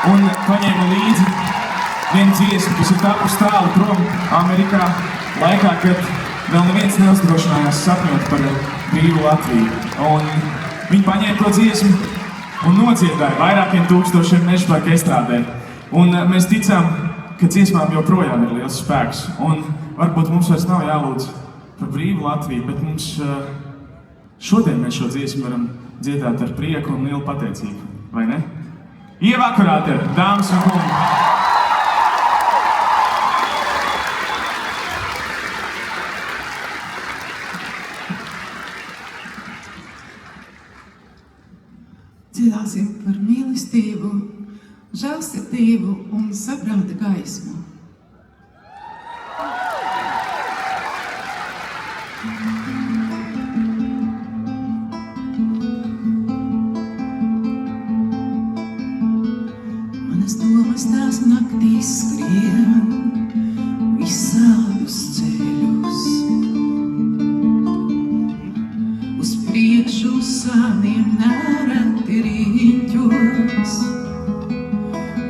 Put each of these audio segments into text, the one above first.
un paņēmu līdzi vienu dziesmu, kas ir tapusi tālu prom Amerikā, laikā, kad vēl neviens neuzdrošinājās sapņot par brīvu Latviju. Un viņi paņēma to dziesmu un nodziedāja vairākiem tūkstošiem mežaparka estrādē. Un mēs ticām, ka dziesmām joprojām ir liels spēks. Un varbūt mums vairs nav jālūdz par brīvu Latviju, bet mums šodien mēs šo dziesmu varam dziedāt ar prieku un lielu pateicību, vai ne? Ievakarāte, dāmas un kungi! Dziedāsim par mīlestību, žēlsirdību un saprāta gaismu. Manas domas tās naktīs skrien visādus ceļus, uz priekšu saviem nereti riņķos.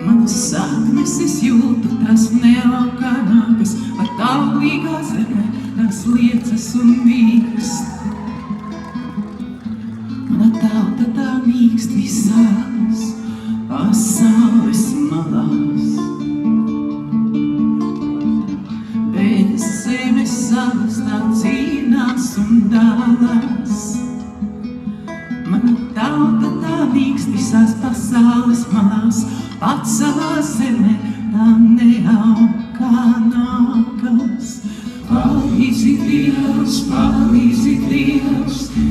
Manas saknes es jūtu, tās nealkanākas, ar tālīgā zemē tās liecas un mīkst. Mana tauta tā mīkst visās pasaules malās. Bez zemes salas tā cīnās un dalās. Mana tauta tā mīkst visās pasaules malās, pats savā zemē tā neaug kā nākas. Palīdzi Dievs,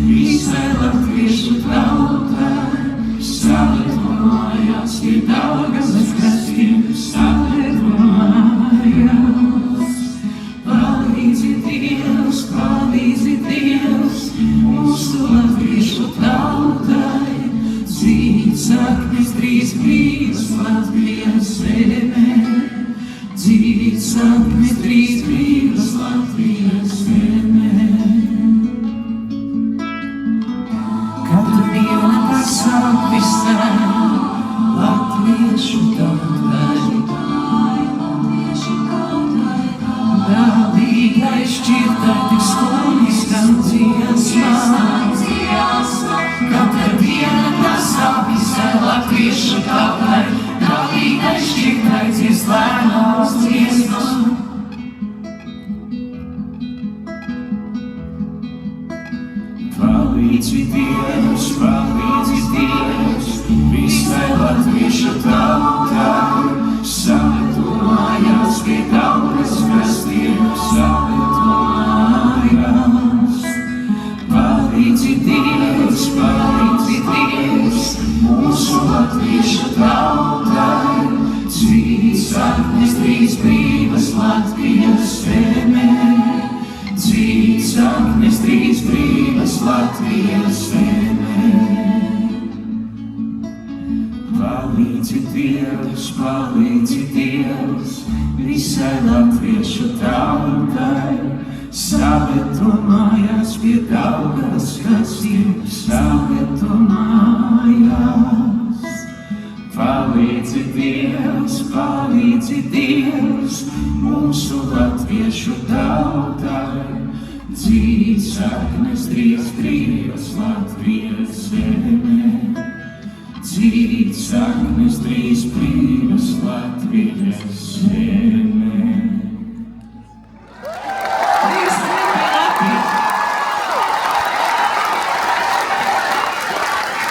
visai latviešu tautai, saveto mājās pie Daugavas krastiem, saveto mājās. Palīdzi Dievs, mūsu latviešu tautai, dzīt saknes drīz brīvas Latvijas zemē, dzīt saknes drīz brīvas Latvijas zemē. Katru dienu pasāk visai latviešu tautai, dāvīgai šķirtai tik skonistam dziesmām. Katru dienu pasāk visai latviešu tautai, dāvīgai šķirtai dziesmās dziesmām. Palīdzi Dievs, visai latviešu tautai, saveto mājās pie Daugavas krastiem, saveto mājās. Palīdzi Dievs, mūsu latviešu tautai, dzīt saknes drīz brīvas Latvijas zemē, dzīt saknes drīz brīvas Latvijas zemē. Palīdzi Dievs, visai latviešu tautai, saveto mājās pie Daugavas krastiem, saveto mājās. Palīdzi Dievs, mūsu latviešu tautai, dzīt saknes drīz brīvas Latvijas zemē, dzīt saknes drīz brīvas Latvijas zemē.